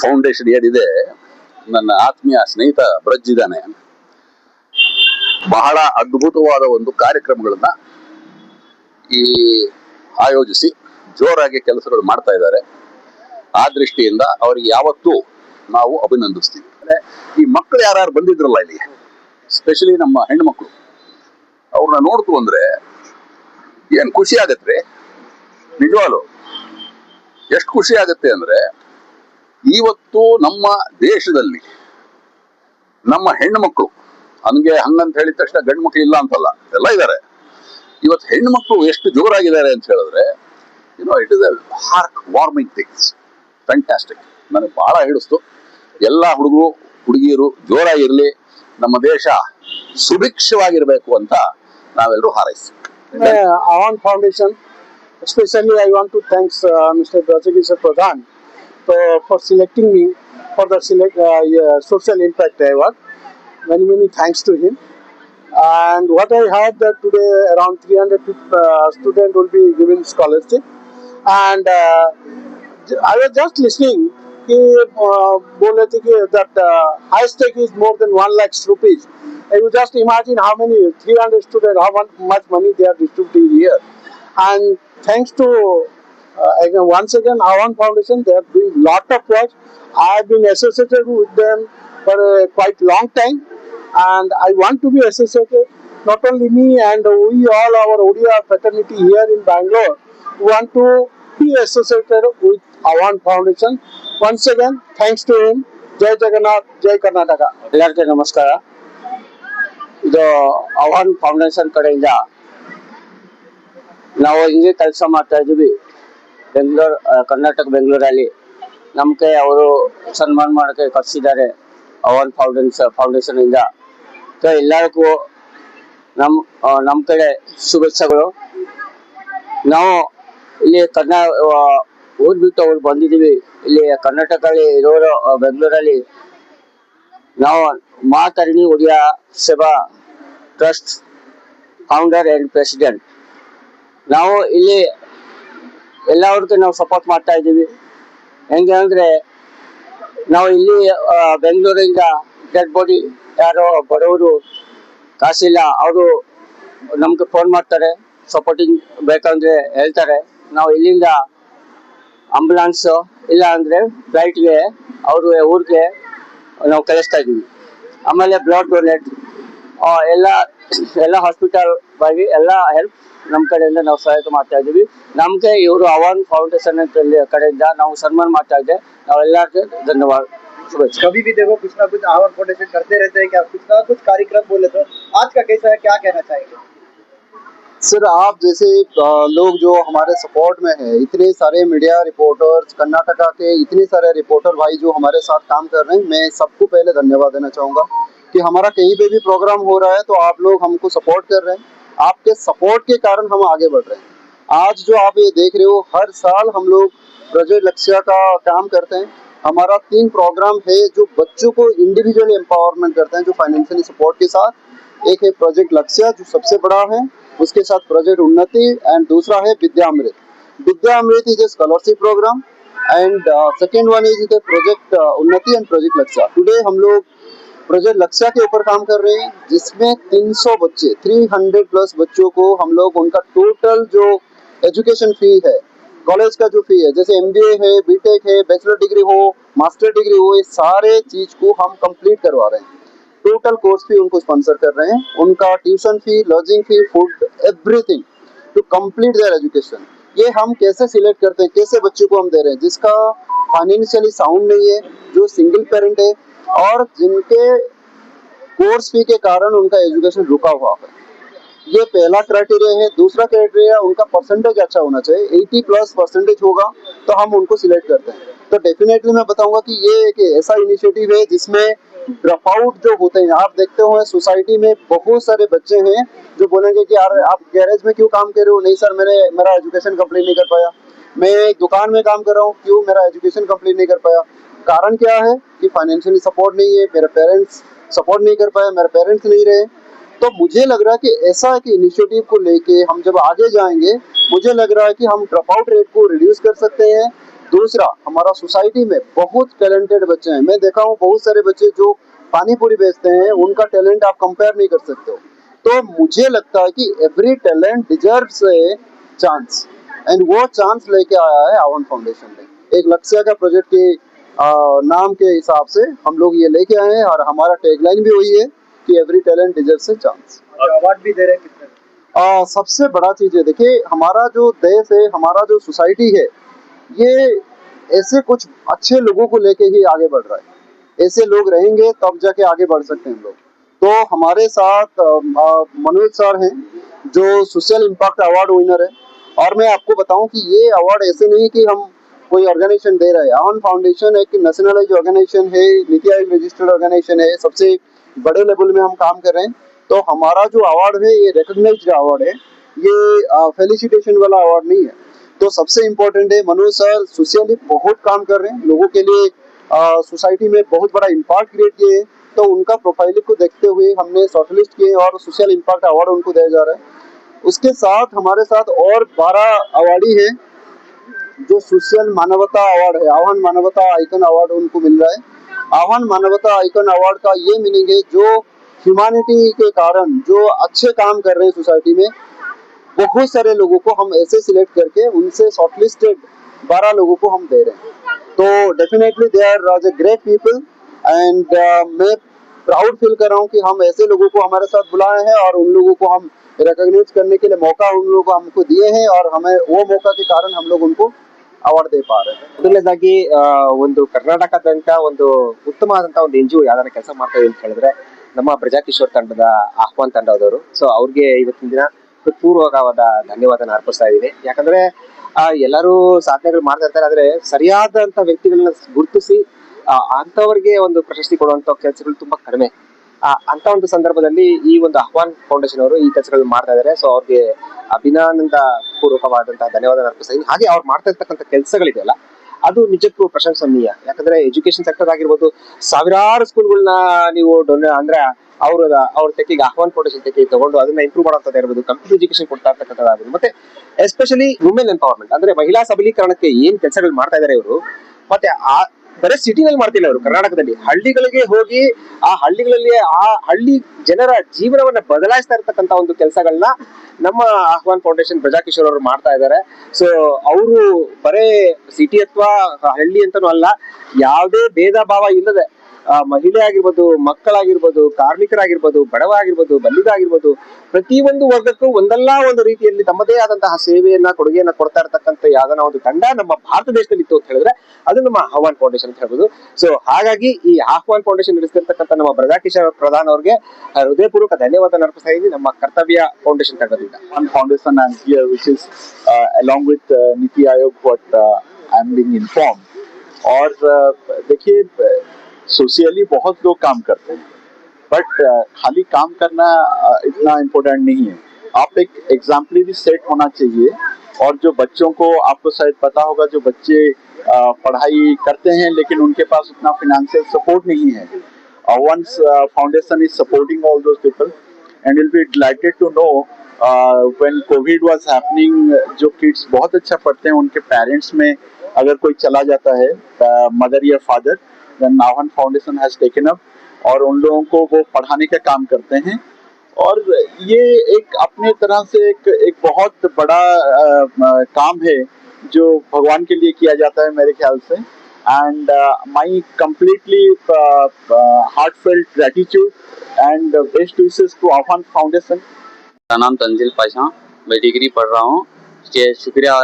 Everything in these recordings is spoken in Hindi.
ಫೌಂಡೇಶನ್ ಏನಿದೆ, ನನ್ನ ಆತ್ಮೀಯ ಸ್ನೇಹಿತ ಬ್ರಜ್ ಇದ್ದಾನೆ, ಬಹಳ ಅದ್ಭುತವಾದ ಒಂದು ಕಾರ್ಯಕ್ರಮಗಳನ್ನ ಈ ಆಯೋಜಿಸಿ ಜೋರಾಗಿ ಕೆಲಸಗಳು ಮಾಡ್ತಾ ಇದ್ದಾರೆ. ಆ ದೃಷ್ಟಿಯಿಂದ ಅವರಿಗೆ ಯಾವತ್ತೂ ನಾವು ಅಭಿನಂದಿಸ್ತೀವಿ. ಈ ಮಕ್ಕಳು ಯಾರು ಬಂದಿದ್ರಲ್ಲ ಇಲ್ಲಿ, ಸ್ಪೆಷಲಿ ನಮ್ಮ ಹೆಣ್ಮಕ್ಳು, ಅವ್ರನ್ನ ನೋಡ್ತು ಅಂದ್ರೆ ಏನ್ ಖುಷಿ ಆಗತ್ತೆ. ನಿಜವಾಗ್ಲು ಎಷ್ಟು ಖುಷಿ ಆಗತ್ತೆ ಅಂದ್ರೆ, ಇವತ್ತು ನಮ್ಮ ದೇಶದಲ್ಲಿ ನಮ್ಮ ಹೆಣ್ಮಕ್ಳು, ಹಂಗೆ ಹಂಗಂತ ಹೇಳಿದ ತಕ್ಷಣ ಗಂಡು ಮಕ್ಳು ಇಲ್ಲ ಅಂತಲ್ಲ, ಎಲ್ಲ ಇದ್ದಾರೆ. ಇವತ್ತು ಹೆಣ್ಮಕ್ಳು ಎಷ್ಟು ಜೋರಾಗಿದ್ದಾರೆ ಅಂತ ಹೇಳಿದ್ರೆ, it is a heart warming things, fantastic. ನನಗೆ ಬಹಳ ಹಿಡಿಸ್ತು. ಎಲ್ಲ ಹುಡುಗರು ಹುಡುಗಿಯರು ಜೋರಾಗಿರ್ಲಿ, ನಮ್ಮ ದೇಶ ಸುಭಿಕ್ಷವಾಗಿರ್ಬೇಕು ಅಂತ ನಾವೆಲ್ಲರೂ ಹಾರೈಸ್ತೀವಿ. Awan Foundation, especially I want to thanks Mr. Brajagisa Pradhan for selecting me for the social impact award. Many thanks to him. And what I heard that today around 300 students will be given scholarship. And I was just listening. He बोल रहे थे कि that high stake is more than 1 lakh rupees. And you just imagine how many 300 students, how much money they are distributing here. And thanks to once again Awan Foundation, they are doing lot of work. I have been associated with them for a quite long time, and I want to be associated. Not only me and we all our Odia fraternity here in Bangalore want to be associated with Awan Foundation. Once again, thanks to him. Jai Jagannath, Jai Karnataka. ಎಲ್ಲರಿಗೂ ನಮಸ್ಕಾರ. ಇದು ಅವಾನ್ ಫೌಂಡೇಶನ್ ಕಡೆಯಿಂದ ನಾವು ಹಿಂಗೆ ಕೆಲಸ ಮಾಡ್ತಾ ಇದ್ದೀವಿ ಕರ್ನಾಟಕ ಬೆಂಗಳೂರಲ್ಲಿ. ನಮಗೆ ಅವರು ಸನ್ಮಾನ ಮಾಡೋಕ್ಕೆ ಕರೆಸಿದ್ದಾರೆ ಅವಾನ್ ಫೌಂಡೇಶನ್ ಇಂದ. ಎಲ್ಲರಿಗೂ ನಮ್ಮ ಕಡೆ ಶುಭೇಚ್ಛೆಗಳು. ನಾವು ಇಲ್ಲಿ ಓದ್ಬಿಟ್ಟು ಅವ್ರು ಬಂದಿದ್ದೀವಿ. ಇಲ್ಲಿ ಕರ್ನಾಟಕದಲ್ಲಿ ಇರೋರು ಬೆಂಗಳೂರಲ್ಲಿ ನಾವು ಮಾತಾರಿಣಿ ಒಡಿಯಾ ಸೇವಾ ಟ್ರಸ್ಟ್ ಫೌಂಡರ್ ಆ್ಯಂಡ್ ಪ್ರೆಸಿಡೆಂಟ್. ನಾವು ಇಲ್ಲಿ ಎಲ್ಲವ್ರಿಗೆ ನಾವು ಸಪೋರ್ಟ್ ಮಾಡ್ತಾ ಇದ್ದೀವಿ. ಹೆಂಗೆ ಅಂದರೆ, ನಾವು ಇಲ್ಲಿ ಬೆಂಗಳೂರಿಂದ ಡೆಡ್ ಬಾಡಿ ಯಾರೋ ಬಡವರು ಕಾಸಿಲ್ಲ, ಅವರು ನಮ್ಗೆ ಫೋನ್ ಮಾಡ್ತಾರೆ, ಸಪೋರ್ಟಿಂಗ್ ಬೇಕಂದ್ರೆ ಹೇಳ್ತಾರೆ. ನಾವು ಇಲ್ಲಿಂದ ಆಂಬುಲೆನ್ಸು ಇಲ್ಲ ಅಂದರೆ ಫ್ಲೈಟ್ಗೆ ಅವರು ಊರಿಗೆ ನಾವು ಕಳಿಸ್ತಾ ಇದ್ದೀವಿ. ಆಮೇಲೆ ಬ್ಲಡ್ ಡೊನೇಟ್ ಎಲ್ಲ ಹಾಸ್ಪಿಟಲ್ ಬಗ್ಗೆ ಎಲ್ಲ ಹೆಲ್ಪ್ ನಮ್ಮ ಕಡೆಯಿಂದ ನಾವು ಸಹಾಯ ಮಾಡ್ತಾ ಇದ್ದೀವಿ. ನಮಗೆ ಇವರು ಅವಾನ್ ಫೌಂಡೇಶನ್ ಕಡೆಯಿಂದ ನಾವು ಸನ್ಮಾನ ಮಾಡ್ತಾ ಇದ್ದೆ. ನಾವೆಲ್ಲರಿಗೂ ಧನ್ಯವಾದ, शुभेच्छा। कभी भी देखो कुछ ना कुछ आवन फाउंडेशन करते रहते हैं, क्या कुछ ना कुछ कार्यक्रम बोले तो आज का कैसा है, क्या कहना चाहेंगे? सर, आप जैसे लोग जो हमारे सपोर्ट में है, इतने सारे मीडिया रिपोर्टर्स, कर्नाटका के इतने सारे रिपोर्टर भाई जो हमारे साथ काम कर रहे हैं, मैं सबको पहले धन्यवाद देना चाहूँगा कि हमारा कहीं पे भी प्रोग्राम हो रहा है तो आप लोग हमको सपोर्ट कर रहे हैं। आपके सपोर्ट के कारण हम आगे बढ़ रहे हैं। आज जो आप ये देख रहे हो, हर साल हम लोग प्रोजेक्ट लक्ष्य का काम करते हैं। हमारा 3 प्रोग्राम है जो बच्चों को इंडिविजुअली एम्पावरमेंट करते हैं, जो फाइनेंशियली सपोर्ट के साथ। एक है प्रोजेक्ट लक्ष्य जो सबसे बड़ा है, उसके साथ प्रोजेक्ट उन्नति, एंड दूसरा है Vidyamrit. Vidyamrit is a scholarship programme and second one is the project Unnati and project Lakshya. Today हम लोग प्रोजेक्ट लक्ष्य के ऊपर काम कर रहे हैं, जिसमें 300 बच्चे 300 प्लस बच्चों को हम लोग उनका टोटल जो एजुकेशन फी है, कॉलेज का जो फी है, जैसे MBA है, BTech है, बैचलर डिग्री हो, मास्टर डिग्री हो, ये सारे चीज को हम कंप्लीट करवा रहे हैं। टोटल कोर्स फी उनको स्पॉन्सर कर रहे हैं, उनका tuition fee, lodging fee, food, everything to complete their education. ये हम कैसे सिलेक्ट करते हैं, कैसे बच्चों को हम दे रहे हैं, जिसका फाइनेंशियली साउंड नहीं है, जो सिंगल पेरेंट है और जिनके कोर्स फी के कारण उनका एजुकेशन रुका हुआ है। ये पहला क्राइटेरिया है। दूसरा क्राइटेरिया उनका परसेंटेज अच्छा होना चाहिए, 80+ परसेंटेज होगा तो हम उनको सिलेक्ट करते हैं। तो डेफिनेटली मैं बताऊंगा कि ये एक ऐसा इनिशिएटिव है जिसमें ड्रॉप आउट जो होते हैं, आप देखते हो सोसाइटी में बहुत सारे बच्चे हैं जो बोलेंगे कि यार आप गैरेज में क्यों काम कर रहे हो, नहीं सर मेरा एजुकेशन कंप्लीट नहीं कर पाया, मैं एक दुकान में काम कर रहा हूँ, क्यों मेरा एजुकेशन कंप्लीट नहीं कर पाया। कारण क्या है कि फाइनेंशियली सपोर्ट नहीं है, मेरे पेरेंट्स सपोर्ट नहीं कर पाए, मेरे पेरेंट्स नहीं रहे। तो मुझे लग रहा है कि ऐसा कि इनिशिएटिव को लेके हम जब आगे जाएंगे, मुझे लग रहा है कि हम ड्रॉप आउट रेट को रिड्यूस कर सकते हैं दूसरा, हमारा सोसाइटी में बहुत टैलेंटेड बच्चे हैं। मैं देखा हूँ बहुत सारे बच्चे जो पानी पूरी बेचते हैं, उनका टैलेंट आप कंपेयर नहीं कर सकते हो। तो मुझे लगता है कि every talent deserves a chance, and वो चांस लेके आया है आह्वान फाउंडेशन ने। एक लक्ष्य का प्रोजेक्ट के नाम के हिसाब से हम लोग ये लेके आए हैं, और हमारा टैगलाइन भी वही है कि every talent deserves a chance. Award भी दे रहे हैं कितने? सबसे बड़ा चीज है, देखिए हमारा जो देश है, हमारा जो सोसाइटी है, ये ऐसे कुछ अच्छे लोगों को लेके ही आगे बढ़ रहा है। ऐसे लोग रहेंगे तब जाके आगे बढ़ सकते हैं हम लोग। तो हमारे साथ मनोज सर हैं जो सोशल इम्पैक्ट अवार्ड विनर है। और मैं आपको बताऊं कि ये अवार्ड ऐसे नहीं कि हम कोई ऑर्गेनाइजेशन दे रहा है। आह्वान फाउंडेशन एक नेशनलाइज ऑर्गेनाइजेशन है, नीति आयोग रजिस्टर्ड ऑर्गेनाइजेशन है, सबसे बड़े लेवल में हम काम कर रहे हैं। तो हमारा जो अवार्ड है ये रिकॉग्नाइज्ड अवार्ड है, ये फेलिसिटेशन वाला अवार्ड नहीं है। तो सबसे इम्पोर्टेंट है, मनोज सर सोशली बहुत काम कर रहे हैं, लोगों के लिए सोसाइटी में बहुत बड़ा इम्पैक्ट क्रिएट किए हैं। तो उनका प्रोफाइलिंग को देखते हुए हमने शॉर्टलिस्ट किए और सोशल इम्पैक्ट अवार्ड उनको दिया जा रहा है। उसके साथ हमारे साथ और 12 अवार्डी है जो सोशल मानवता अवार्ड है, आह्वान मानवता आइकन अवार्ड उनको मिल रहा है। आह्वान मानवता आइकन अवार्ड का ये मीनिंग है, जो ह्यूमैनिटी के कारण जो अच्छे काम कर रहे हैं सोसाइटी में, बहुत सारे लोगों को हम ऐसे सिलेक्ट करके उनसे शॉर्टलिस्टेड 12 लोगों को हम दे रहे हैं। तो definitely they are a great people, and मैं प्राउड फील कर रहा हूँ कि हम ऐसे लोगों को हमारे साथ बुलाए हैं और उन लोगों को हम रिकॉग्नाइज करने के लिए मौका उन लोगों को हमको दिए हैं, और हमें वो मौका के कारण हम लोग उनको ಅವಾರ್ಡ್ दे पा रहे हैं। ಮೊದಲನೇದಾಗಿ ಒಂದು ಕರ್ನಾಟಕದಂತ ಒಂದು ಉತ್ತಮವಾದಂತ ಒಂದು NGO ಯಾವ್ದಾರ ಕೆಲಸ ಮಾಡ್ತಾ ಇದೆ ಅಂತ ಹೇಳಿದ್ರೆ ನಮ್ಮ ಪ್ರಜಾಕಿಶೋರ್ ತಂಡದ ಆಹ್ವಾನ್ ತಂಡದವರು. ಸೊ ಅವ್ರಿಗೆ ಇವತ್ತಿನ ದಿನ ಪೂರ್ವಕವಾದ ಧನ್ಯವಾದನ ಅರ್ಪಿಸ್ತಾ ಇದೀನಿ. ಯಾಕಂದ್ರೆ ಎಲ್ಲರೂ ಸಾಧನೆಗಳು ಮಾಡ್ತಾ ಇರ್ತಾರೆ, ಆದ್ರೆ ಸರಿಯಾದಂತ ವ್ಯಕ್ತಿಗಳನ್ನ ಗುರುತಿಸಿ ಅಂತವರಿಗೆ ಒಂದು ಪ್ರಶಸ್ತಿ ಕೊಡುವಂತ ಕೆಲಸಗಳು ತುಂಬಾ ಕಡಿಮೆ. ಅಂತ ಒಂದು ಸಂದರ್ಭದಲ್ಲಿ ಈ ಒಂದು ಆಹ್ವಾನ್ ಫೌಂಡೇಶನ್ ಅವರು ಈ ಕೆಲಸಗಳನ್ನ ಮಾಡ್ತಾ ಇದ್ದಾರೆ. ಸೊ ಅವ್ರಿಗೆ ಅಭಿನಂದನ ಪೂರ್ವಕವಾದಂತಹ ಧನ್ಯವಾದ ಅರ್ಪಿಸ್ತಾ ಇದೀನಿ. ಹಾಗೆ ಅವ್ರು ಮಾಡ್ತಾ ಇರ್ತಕ್ಕಂಥ ಕೆಲಸಗಳಿದೆಯಲ್ಲ, ಅದು ನಿಜಕ್ಕೂ ಪ್ರಶಂಸನೀಯ. ಯಾಕಂದ್ರೆ ಎಜುಕೇಶನ್ ಸೆಕ್ಟರ್ ಆಗಿರ್ಬೋದು, ಸಾವಿರಾರು ಸ್ಕೂಲ್ಗಳನ್ನ ನೀವು ಅಂದ್ರೆ ಅವ್ರ ತೆಕ್ಕಿಗೆ ಆಹ್ವಾನ್ ಫೌಂಡೇಶನ್ ತೆಕ್ಕಿಗೆ ತಗೊಂಡು ಅದನ್ನ ಇಂಪ್ರೂವ್ ಮಾಡೋಂಥದ್ದು ಇರ್ಬೋದು, ಕಂಪ್ಯೂಟರ್ ಎಜುಕೇಶನ್ ಕೊಡ್ತಾ ಇರ್ತಕ್ಕಂಥದ್ದಾಗಿರ್ಬೋದು, ಮತ್ತೆ ಎಸ್ಪೆಷಲಿ ವುಮೆನ್ ಎಂಪವರ್ಮೆಂಟ್ ಅಂದ್ರೆ ಮಹಿಳಾ ಸಬಲೀಕರಣಕ್ಕೆ ಏನ್ ಕೆಲಸಗಳು ಮಾಡ್ತಾ ಇದಾರೆ ಇವರು. ಮತ್ತೆ ಬರೀ ಸಿಟಿನಲ್ಲಿ ಮಾಡ್ತಿಲ್ಲ ಅವರು, ಕರ್ನಾಟಕದಲ್ಲಿ ಹಳ್ಳಿಗಳಿಗೆ ಹೋಗಿ ಆ ಹಳ್ಳಿಗಳಲ್ಲಿ ಆ ಹಳ್ಳಿ ಜನರ ಜೀವನವನ್ನ ಬದಲಾಯಿಸ್ತಾ ಇರ್ತಕ್ಕಂಥ ಒಂದು ಕೆಲಸಗಳನ್ನ ನಮ್ಮ ಆಹ್ವಾನ್ ಫೌಂಡೇಶನ್ ಪ್ರಜಾಕಿಶೋರ್ ಅವರು ಮಾಡ್ತಾ ಇದ್ದಾರೆ. ಸೊ ಅವರು ಬರೇ ಸಿಟಿ ಅಥವಾ ಹಳ್ಳಿ ಅಂತಾನೂ ಅಲ್ಲ, ಯಾವುದೇ ಭೇದ ಭಾವ ಇಲ್ಲದೆ ಮಹಿಳೆ ಆಗಿರ್ಬೋದು, ಮಕ್ಕಳಾಗಿರ್ಬೋದು, ಕಾರ್ಮಿಕರಾಗಿರ್ಬೋದು, ಬಡವ ಆಗಿರ್ಬೋದು, ಬಲ್ಲಿದ ಆಗಿರ್ಬೋದು, ಪ್ರತಿಯೊಂದು ವರ್ಗಕ್ಕೂ ಒಂದಲ್ಲ ಒಂದು ರೀತಿಯಲ್ಲಿ ತಮ್ಮದೇ ಆದಂತಹ ಸೇವೆಯನ್ನ ಕೊಡುಗೆಯನ್ನ ಕೊಡ್ತಾ ಇರ್ತಕ್ಕಂಥ ಯಾವ್ದಾನ ಒಂದು ತಂಡ ನಮ್ಮ ಭಾರತ ದೇಶದಲ್ಲಿ ಇತ್ತು ಅಂತ ಹೇಳಿದ್ರೆ ಅದು ನಮ್ಮ ಆಹ್ವಾನ್ ಫೌಂಡೇಶನ್ ಅಂತ ಹೇಳ್ಬೋದು. ಸೊ ಹಾಗಾಗಿ ಈ ಆಹ್ವಾನ್ ಫೌಂಡೇಶನ್ ನಡೆಸ್ತಿರ್ತಕ್ಕಂಥ ನಮ್ಮ ಪ್ರಜಾಕಿಶೋರ್ ಪ್ರಧಾನ್ ಅವ್ರಿಗೆ ಹೃದಯಪೂರ್ವಕ ಧನ್ಯವಾದ ಅರ್ಪಿಸ್ತಾ ಇದ್ದೀನಿ ನಮ್ಮ ಕರ್ತವ್ಯ ಫೌಂಡೇಶನ್ ತಂಡದಿಂದ. One foundation and here which is along with Niti Aayog what I am being informed. और देखिए सोशली बहुत लोग काम करते हैं, बट खाली काम करना इतना इम्पोर्टेंट नहीं है. आप एक एग्जाम्पलरी सेट होना चाहिए. और जो बच्चों को, आपको शायद पता होगा, जो बच्चे पढ़ाई करते हैं लेकिन उनके पास उतना फाइनेंशियल सपोर्ट नहीं है, once foundation is supporting all those people, and you'll be delighted to know when COVID was happening, जो kids बहुत अच्छा पढ़ते हैं उनके पेरेंट्स में अगर कोई चला जाता है, मदर या फादर, then आह्वान फाउंडेशन has taken up और उन लोगों को वो पढ़ाने का काम करते हैं. और ये एक अपने तरह से एक बहुत बड़ा काम है जो भगवान के लिए किया जाता है मेरे ख्याल से. And my completely heartfelt gratitude and best wishes to आह्वान फाउंडेशन. मेरा नाम तंजिल पाशा, मैं डिग्री पढ़ रहा हूँ. शुक्रिया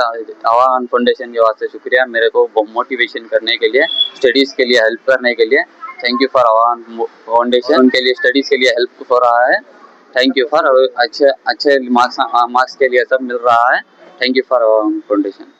आह्वान फाउंडेशन के वास्ते, शुक्रिया मेरे को मोटिवेशन करने के लिए, स्टडीज़ के लिए हेल्प करने के लिए. थैंक यू फॉर आह्वान फाउंडेशन. उनके लिए स्टडीज़ के लिए हेल्प हो रहा है. थैंक यू फॉर अच्छे मार्क्स के लिए सब मिल रहा है. थैंक यू फॉर आह्वान फाउंडेशन.